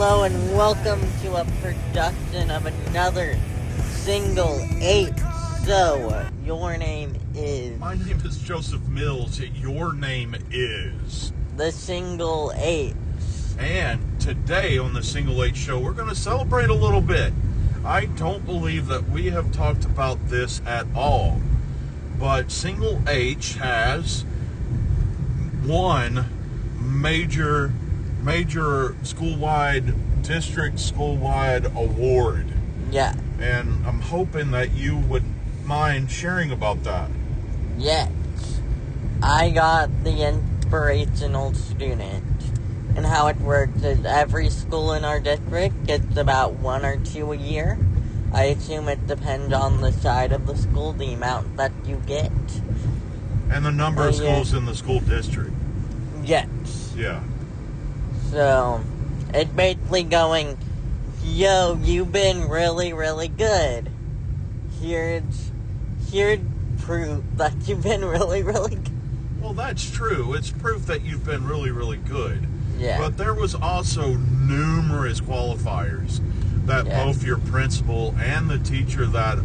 Hello and welcome to a production of another Single 8. So, your name is... My name is Joseph Mills. Your name is... The Single 8. And today on the Single 8 show, we're going to celebrate a little bit. I don't believe that we have talked about this at all. But Single H has one major school-wide award. Yeah. And I'm hoping that you would mind sharing about that. Yes. I got the Inspirational Student. And how it works is every school in our district gets about 1 or 2 a year. I assume it depends on the side of the school, the amount that you get. And the number of schools in the school district. Yes. Yeah. So, it's basically going, yo, you've been really, really good. Here's proof that you've been really, really good. Well, that's true. It's proof that you've been really, really good. Yeah. But there was also numerous qualifiers that both your principal and the teacher that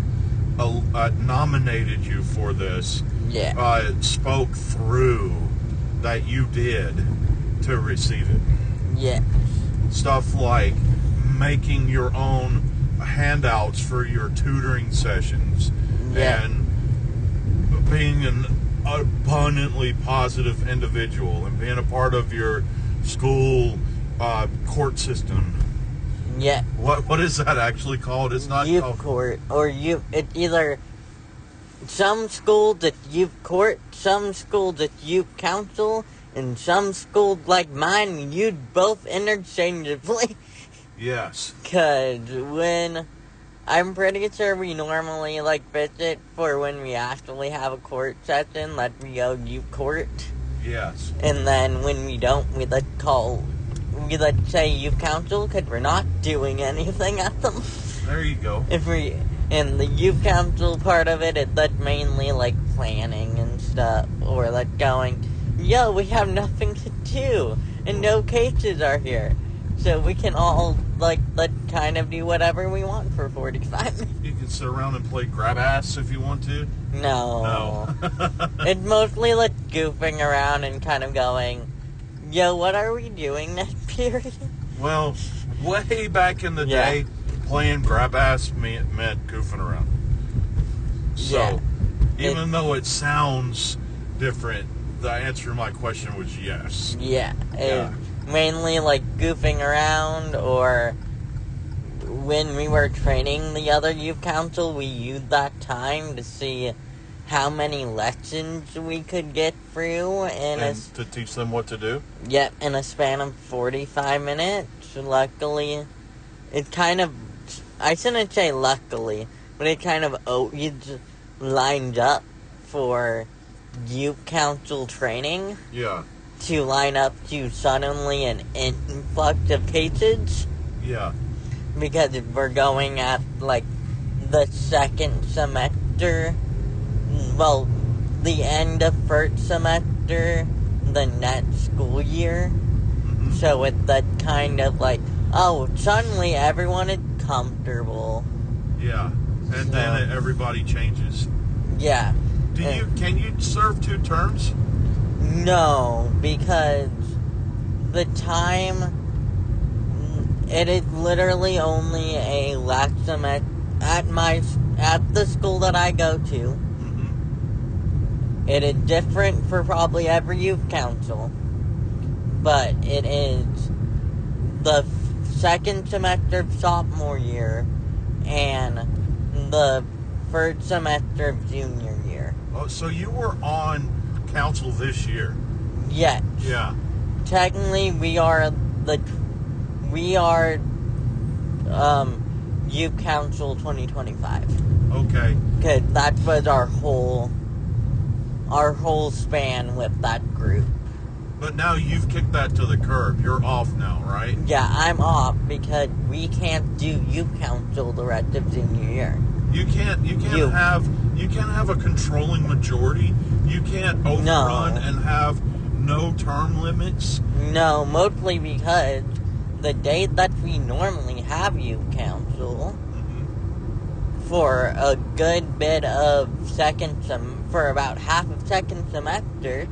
nominated you for this spoke through that you did to receive it. Yeah. Stuff like making your own handouts for your tutoring sessions and being an abundantly positive individual and being a part of your school court system. Yeah. What is that actually called? It's not youth called court, or it's either some schools it's youth court, some schools it's youth council, and some schools like mine use both interchangeably. Yes. Cause I'm pretty sure we normally visit for when we actually have a court session, let we go youth court. Yes. And then when we don't, we say youth council, because we're not doing anything at them. There you go. And the youth council part of it, that's mainly planning and stuff, or going, yo, we have nothing to do, and no cases are here. So we can all, let's kind of do whatever we want for 45 minutes. You can sit around and play grab ass if you want to. No. It's mostly goofing around and kind of going, yo, what are we doing next period? Well, way back in the day, playing grab ass meant goofing around. So, even though it sounds different, the answer to my question was yes. Yeah. Mainly goofing around, or when we were training the other youth council, we used that time to see how many lessons we could get through to teach them what to do? Yep, in a span of 45 minutes. Luckily, it kind of, I shouldn't say luckily, but it kind of always lined up for youth council training. Yeah. To line up to suddenly an influx of cases. Yeah. Because we're going at, the second semester, well, the end of first semester, the next school year. Mm-hmm. So it's that kind of suddenly everyone is comfortable. Yeah. And then everybody changes. Yeah. Can you serve 2 terms? No, because the time, it is literally only a last semester at the school that I go to. Mm-hmm. It is different for probably every youth council, but it is the second semester of sophomore year and the first semester of junior year. Oh, so you were on council this year? Yes. Yeah. Technically, we are Youth Council 2025. Okay. Because that was our whole span with that group. But now you've kicked that to the curb. You're off now, right? Yeah, I'm off because we can't do Youth Council the rest of junior year. You can't have a controlling majority. You can't overrun and have no term limits. No, mostly because the day that we normally have youth council, for a good bit of for about half of second semester,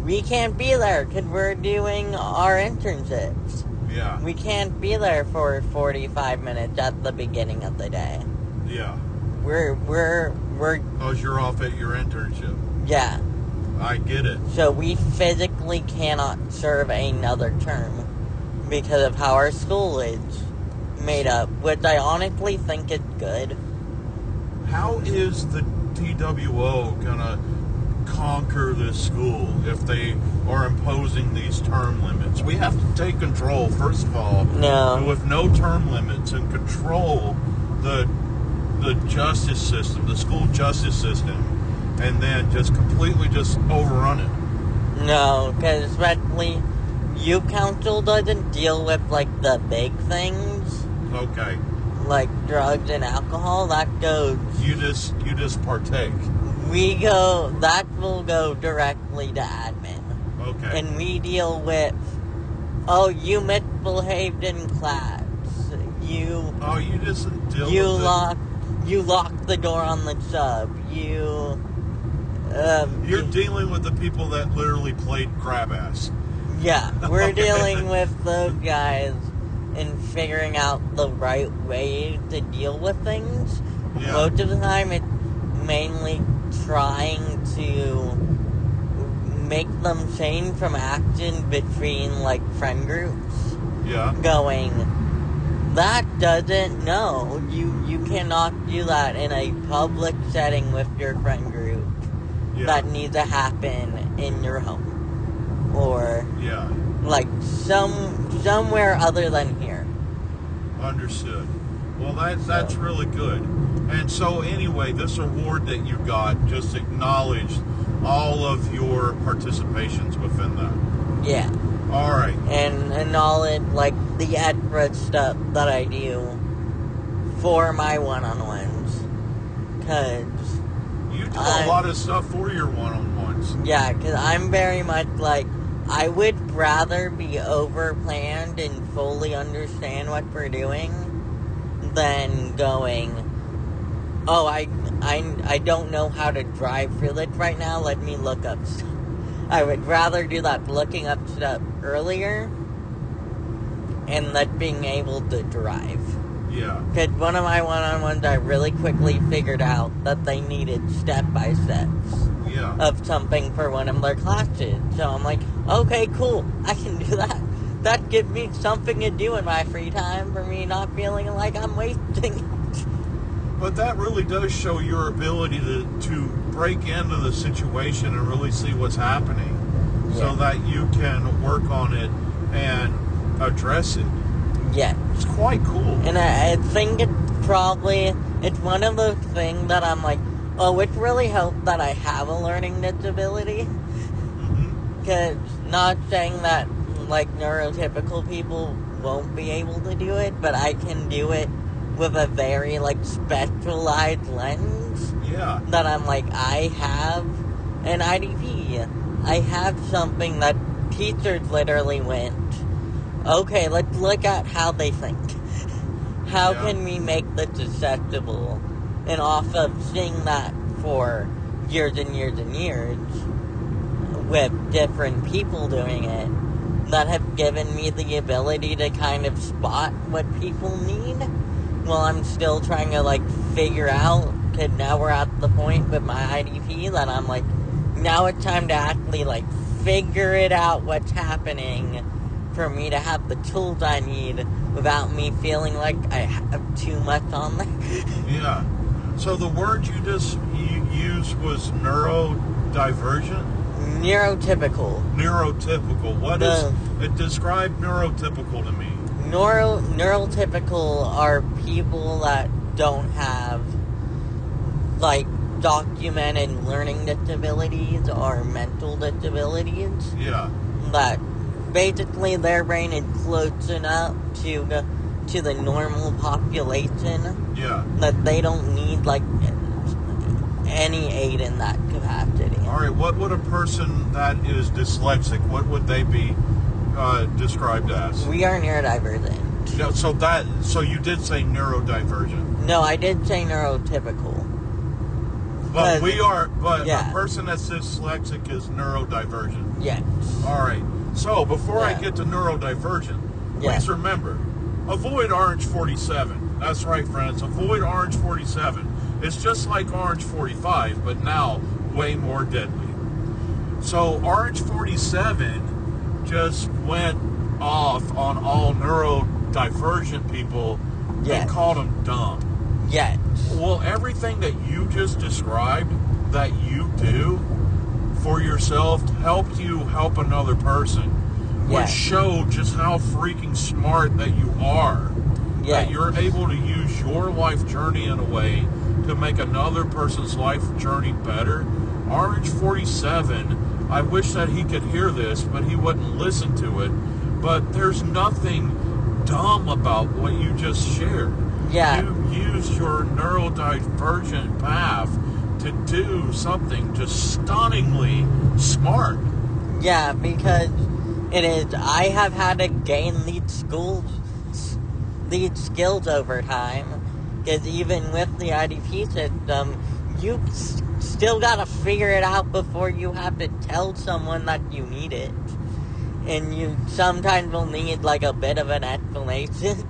we can't be there because we're doing our internships. Yeah. We can't be there for 45 minutes at the beginning of the day. Yeah. We're Because you're off at your internship. yeah. I get it. So we physically cannot serve another term because of how our school is made up, which I honestly think is good. How is the TWO gonna conquer this school if they are imposing these term limits? We have to take control, first of all, No. with no term limits, and control the justice system, the school justice system, and then just completely just overrun it. No, because especially youth council doesn't deal with like the big things Okay. like drugs and alcohol. That goes. You just partake. That will go directly to admin. Okay. And we deal with, you misbehaved in class. You just deal you with locked the door on the sub. You're dealing with the people that literally played crab ass. Yeah, we're Okay. dealing with those guys and figuring out the right way to deal with things. Yeah. Most of the time, it's mainly trying to make them change from action between, like, friend groups. Yeah. Going, that doesn't, no, you cannot do that in a public setting with your friend group. Yeah. That needs to happen in your home. Or, Yeah. like, somewhere other than here. Understood. Well, that's really good. And so anyway, this award that you got just acknowledged all of your participations within that. Yeah. All right. And all it, like, the extra stuff that I do for my one-on-ones. Because, You do a lot of stuff for your one-on-ones. yeah, because I'm very much like, I would rather be over-planned and fully understand what we're doing than going, I don't know how to drive through it right now, let me look up stuff. I would rather do that looking up stuff earlier and then being able to drive. Yeah. Because one of my one-on-ones, I really quickly figured out that they needed step-by-steps Yeah. of something for one of their classes. So I'm like, okay, cool, I can do that. That gives me something to do in my free time for me not feeling like I'm wasting it. But that really does show your ability to break into the situation and really see what's happening so Yeah. that you can work on it and address it. Yeah. It's quite cool. And I think it's one of those things that I'm like, it really helped that I have a learning disability. Mhm. Because not saying that, like, neurotypical people won't be able to do it, but I can do it with a very, like, specialized lens. Yeah. That I'm like, I have an IDP. I have something that teachers literally went, okay, let's look at how they think. How Yeah. can we make this acceptable? And off of seeing that for years and years and years with different people doing it, that have given me the ability to kind of spot what people need while I'm still trying to, like, figure out, because now we're at the point with my IDP that I'm like, now it's time to actually, like, figure it out what's happening for me to have the tools I need without me feeling like I have too much on there. Yeah. So the word you used was neurodivergent? Neurotypical. Neurotypical. What is it? Describe neurotypical to me. Neurotypical are people that don't have, like, documented learning disabilities or mental disabilities. Yeah. That basically their brain is close enough to the normal population Yeah. that they don't need, like, any aid in that capacity. All right. What would a person that is dyslexic? What would they be described as? We are neurodivergent. No, so you did say neurodivergent. No, I did say neurotypical. But yeah. a person that's dyslexic is neurodivergent. Yes. All right. So before I Yeah. get to neurodivergent, Yeah. please remember, avoid Orange 47. That's right, friends. Avoid Orange 47. It's just like Orange 45, but now way more deadly. So Orange 47 just went off on all neurodivergent people Yes. and called them dumb. Yes. Well, everything that you just described that you do for yourself to help you help another person would Yes. show just how freaking smart that you are. Yes. That you're able to use your life journey in a way to make another person's life journey better. Orange 47, I wish that he could hear this, but he wouldn't listen to it. But there's nothing dumb about what you just shared. Yeah. You used your neurodivergent path to do something just stunningly smart. Yeah, because it is. I have had to gain these skills over time. Because even with the IDP system, you still gotta figure it out before you have to tell someone that you need it. And you sometimes will need like a bit of an explanation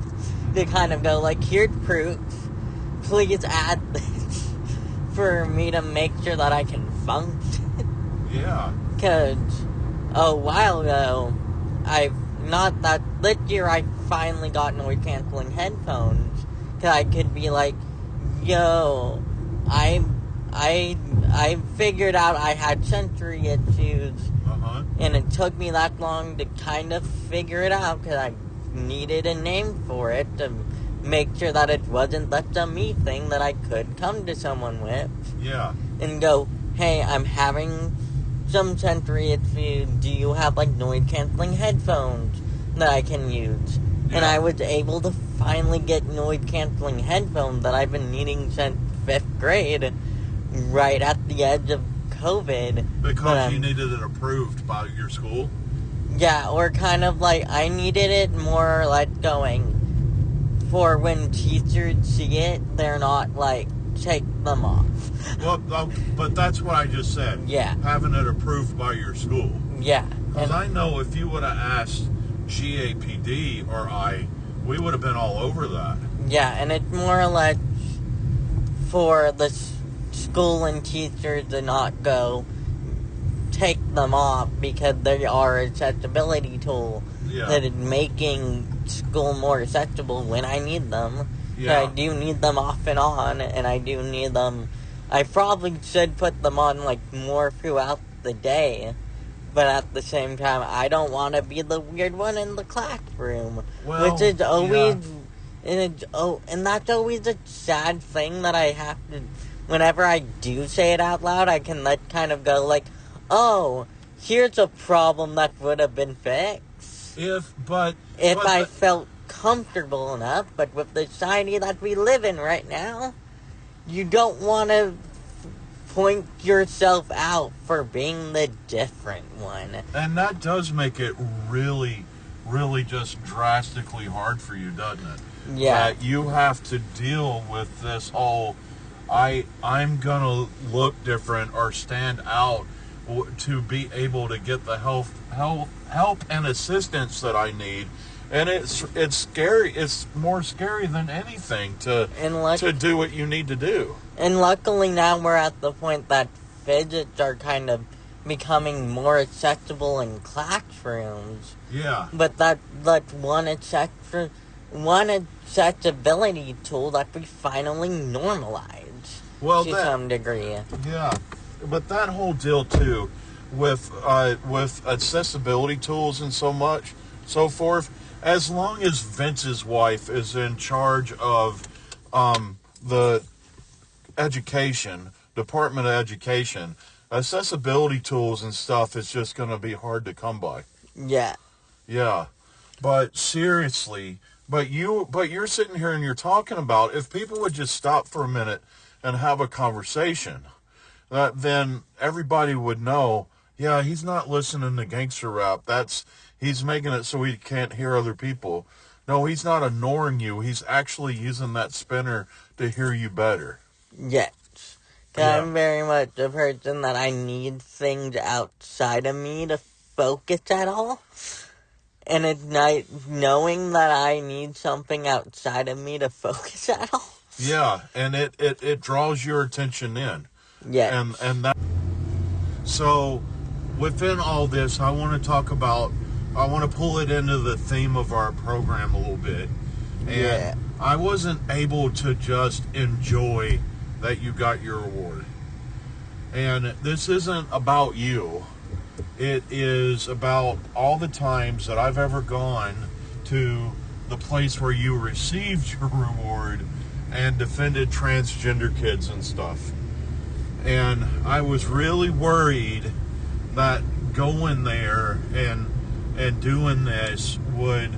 to kind of go like, here's proof. Please add this for me to make sure that I can function. Yeah. Because a while ago, this year I finally got noise canceling headphones. Because I could be like, yo, I figured out I had sensory issues. And it took me that long to kind of figure it out because I needed a name for it to make sure that it wasn't just a me thing that I could come to someone with. Yeah. And go, hey, I'm having some sensory issues. Do you have like noise canceling headphones that I can use? Yeah. And I was able to finally get noise canceling headphones that I've been needing since 5th grade, right at the edge of COVID. Because you needed it approved by your school? Yeah, or kind of like, I needed it more like going, for when teachers see it, they're not like, take them off. Well, but that's what I just said. Yeah. Having it approved by your school. Yeah. Because I know if you would have asked GAPD or we would have been all over that. Yeah, and it's more like for the school and teachers to not go take them off because they are an accessibility tool that is making school more accessible when I need them. Yeah. I do need them off and on, and I do need them. I probably should put them on like more throughout the day, but at the same time, I don't want to be the weird one in the classroom, which is always, and that's always a sad thing that I have to. Whenever I do say it out loud, I can kind of go like, oh, here's a problem that would have been fixed. If I felt comfortable enough, but with the society that we live in right now, you don't want to point yourself out for being the different one. And that does make it really, really just drastically hard for you, doesn't it? Yeah. That you have to deal with this whole, I'm gonna look different or stand out to be able to get the help and assistance that I need. And it's scary. It's more scary than anything to do what you need to do. And luckily now we're at the point that fidgets are kind of becoming more accessible in classrooms. Yeah. But that's one accessibility tool that we finally normalized to some degree. Yeah. But that whole deal too, with accessibility tools and so forth, as long as Vince's wife is in charge of the Department of Education, accessibility tools and stuff is just going to be hard to come by. Yeah. Yeah. But seriously, but you're sitting here and you're talking about if people would just stop for a minute and have a conversation, then everybody would know yeah, he's not listening to gangster rap. He's making it so he can't hear other people. No, he's not ignoring you. He's actually using that spinner to hear you better. Yes. 'Cause Yeah. I'm very much a person that I need things outside of me to focus at all. And it's nice knowing that I need something outside of me to focus at all. Yeah, and it draws your attention in. Yes. And that, so within all this, I want to pull it into the theme of our program a little bit. And Yeah. I wasn't able to just enjoy that you got your award. And this isn't about you. It is about all the times that I've ever gone to the place where you received your reward and defended transgender kids and stuff. And I was really worried that going there and doing this would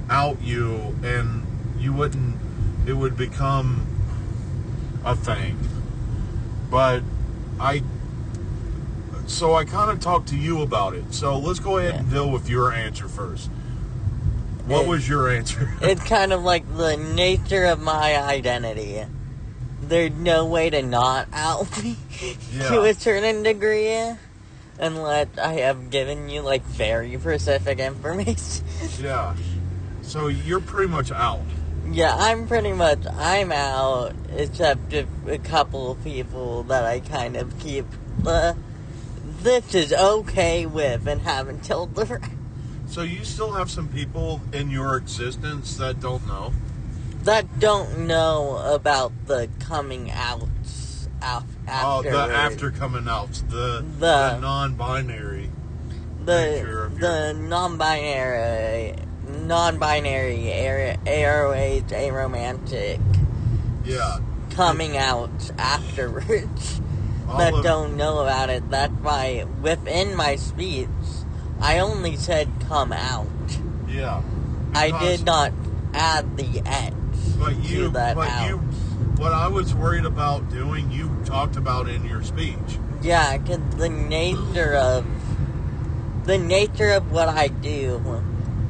out you, and you wouldn't, it would become a thing. But so I kind of talked to you about it. So let's go ahead and deal with your answer first. What was your answer? It's kind of like the nature of my identity. There's no way to not out me to a certain degree unless I have given you like very specific information. Yeah. So you're pretty much out. Yeah, I'm out, except if a couple of people that I kind of keep this is okay with and haven't told the rest. So you still have some people in your existence that don't know? That don't know about the coming out after. Oh, the after coming out, the non-binary. The non-binary, AROH, aromantic. Yeah. Coming out afterwards. That don't know about it. That's why within my speech, I only said come out. Yeah. I did not add the X to that out. What I was worried about doing, you talked about in your speech. Yeah, because the nature of what I do,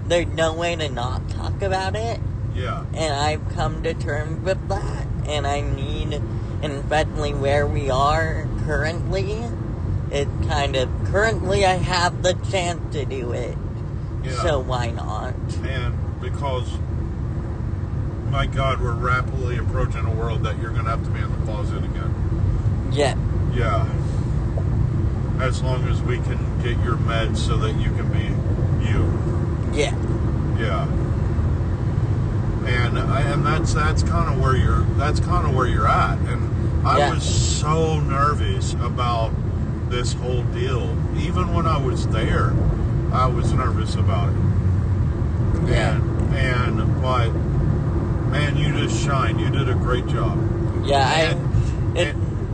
there's no way to not talk about it. Yeah. And I've come to terms with that, and I need, and especially where we are currently, currently I have the chance to do it. Yeah. So why not? And because, my God, we're rapidly approaching a world that you're going to have to be in the closet again. Yeah. Yeah. As long as we can get your meds so that you can be you. Yeah. Yeah. And that's kind of where you're at. And I was so nervous about this whole deal. Even when I was there, I was nervous about it. Yeah. But man, you just shine. You did a great job. Yeah,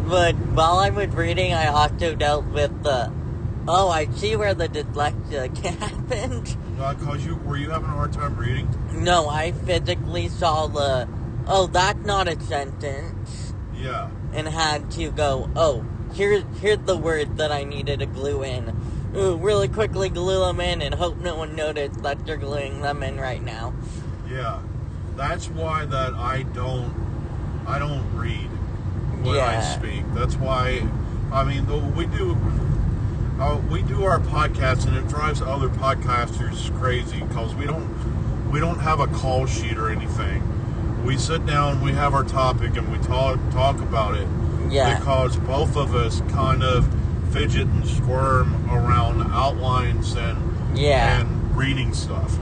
but while I was reading, I also dealt with I see where the dyslexia happened. Because were you having a hard time reading? No, I physically saw that's not a sentence. Yeah. And had to go, here's the word that I needed to glue in. Really quickly glue them in and hope no one noticed that you're gluing them in right now. Yeah. That's why that I don't read when I speak. That's why, I mean, we do our podcast, and it drives other podcasters crazy because we don't have a call sheet or anything. We sit down, we have our topic, and we talk about it. Yeah. Because both of us kind of fidget and squirm around outlines and reading stuff.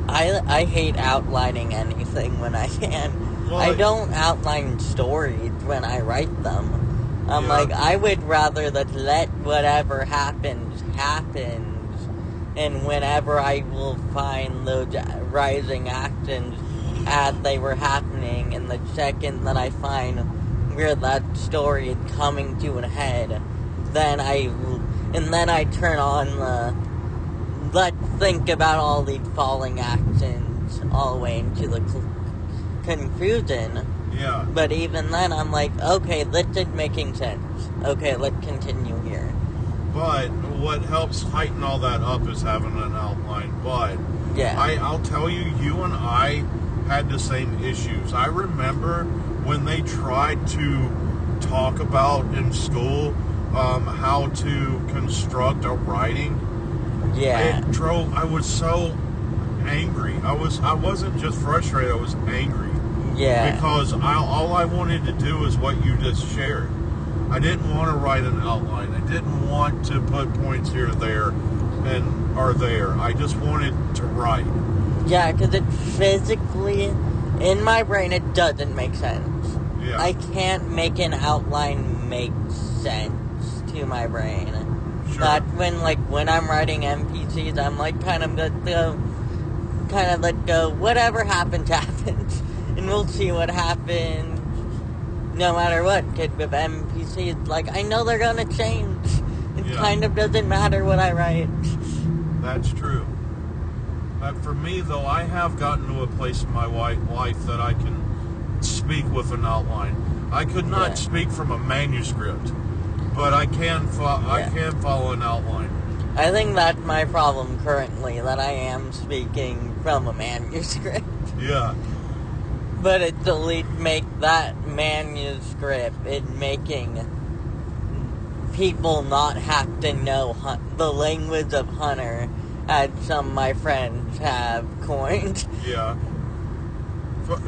I hate outlining anything when I can. Well, I don't outline stories when I write them. I'm like, I would rather that let whatever happens, and whenever I will find those rising actions as they were happening, and the second that I find where that story is coming to an head, then I turn on let's think about all these falling actions all the way into the conclusion. Yeah. But even then, I'm like, okay, this is making sense. Okay, let's continue here. But what helps heighten all that up is having an outline. But Yeah. I'll tell you, you and I had the same issues. I remember when they tried to talk about in school how to construct a writing. Yeah. I was so angry. I wasn't just frustrated, I was angry. Yeah. Because all I wanted to do is what you just shared. I didn't want to write an outline. I didn't want to put points here, there, or there. I just wanted to write. Yeah, because it physically, in my brain, it doesn't make sense. Yeah. I can't make an outline make sense to my brain. Sure. But when I'm writing NPCs, I'm like kind of let go. Whatever happens, happens, and we'll see what happens. No matter what, kid, with NPCs, like I know they're gonna change. It kind of doesn't matter what I write. That's true. For me, though, I have gotten to a place in my life that I can speak with an outline. I could not speak from a manuscript, but I can follow an outline. I think that's my problem currently, that I am speaking from a manuscript. Yeah. But it's at least make that manuscript in making people not have to know the language of Hunter, as some of my friends have coined. Yeah.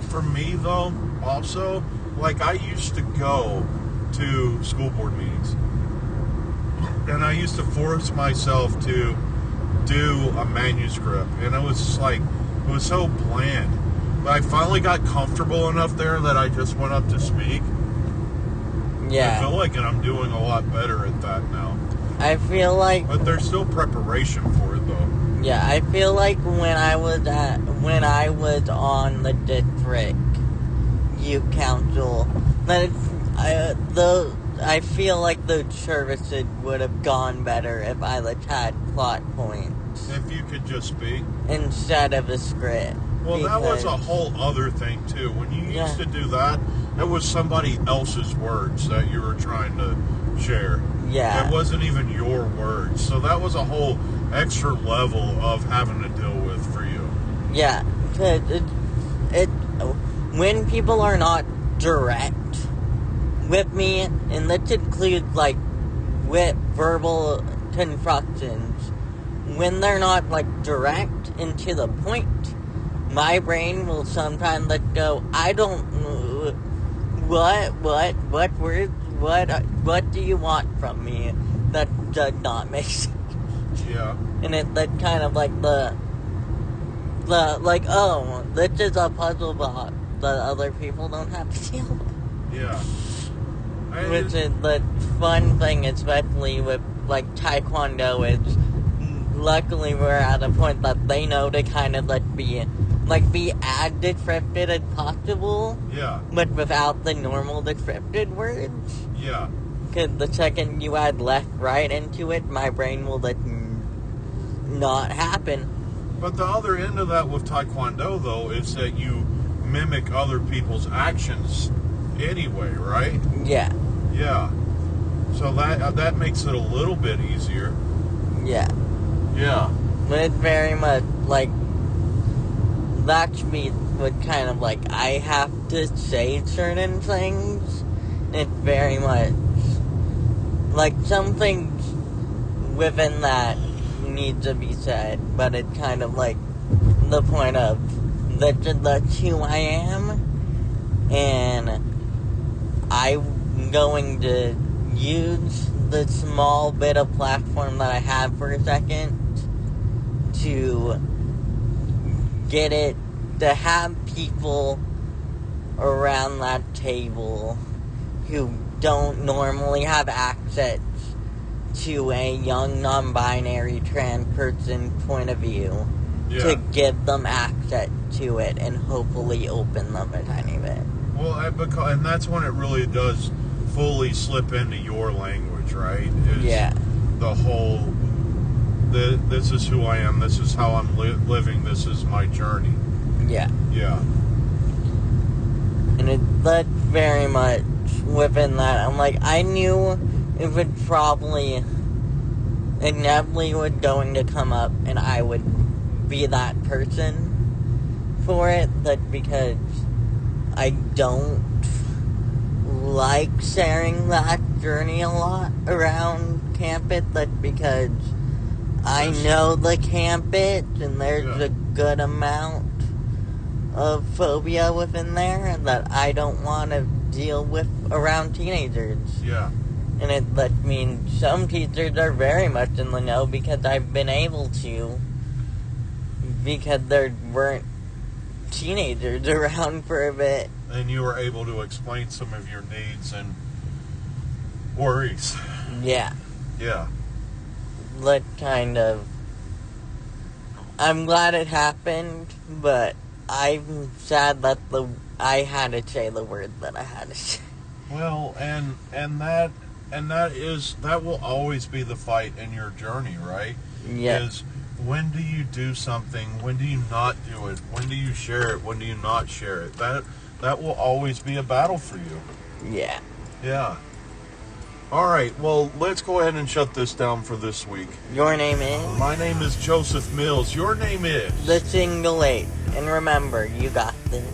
For me, though, also, like I used to go to school board meetings. And I used to force myself to do a manuscript. And it was just like, it was so bland. But I finally got comfortable enough there that I just went up to speak. Yeah. I feel like I'm doing a lot better at that now. I feel like... But there's still preparation for it, though. Yeah, I feel like when I was on the district youth council, that I feel like those services would have gone better if I had plot points. If you could just speak. Instead of a script. Well, that was a whole other thing, too. When you used to do that, it was somebody else's words that you were trying to share. Yeah. It wasn't even your words. So that was a whole extra level of having to deal with for you. Yeah. Cause when people are not direct with me, and this includes, with verbal constructions, when they're not, direct and to the point, my brain will sometimes go, I don't know, what words, what do you want from me? That does not make sense. Yeah. And it's kind of oh, this is a puzzle box that other people don't have to deal with. Yeah. Which is the fun thing, especially with, Taekwondo, is luckily we're at a point that they know to kind of be as descriptive as possible. Yeah. But without the normal descriptive words. Yeah. Because the second you add left, right into it, my brain will not happen. But the other end of that with Taekwondo, though, is that you mimic other people's actions anyway, right? Yeah. Yeah. So that makes it a little bit easier. Yeah. Yeah. But it's very much that to me would kind of I have to say certain things. It's very much some things within that need to be said, but it's kind of the point of that's who I am, and I'm going to use the small bit of platform that I have for a second to get it, to have people around that table who don't normally have access to a young non-binary trans person point of view, to give them access to it and hopefully open them a tiny bit. Well, and that's when it really does fully slip into your language, right? The whole, this is who I am, this is how I'm living, this is my journey. Yeah. Yeah. And that's very much within that. I'm I knew it would probably inevitably was going to come up, and I would be that person for it. But because I don't like sharing that journey a lot around campus, that's because I know the campus, and there's a good amount of phobia within there that I don't want to deal with around teenagers. Yeah. And that means some teachers are very much in the know because I've been able to, because there weren't teenagers around for a bit. And you were able to explain some of your needs and worries. Yeah. Yeah. That kind of... I'm glad it happened, but I'm sad that I had to say the word that I had to say. Well, and that will always be the fight in your journey, right? Yeah. Is when do you do something? When do you not do it? When do you share it? When do you not share it? That will always be a battle for you. Yeah. Yeah. All right. Well, let's go ahead and shut this down for this week. Your name is? My name is Joseph Mills. Your name is? The Single Eight. And remember, you got this.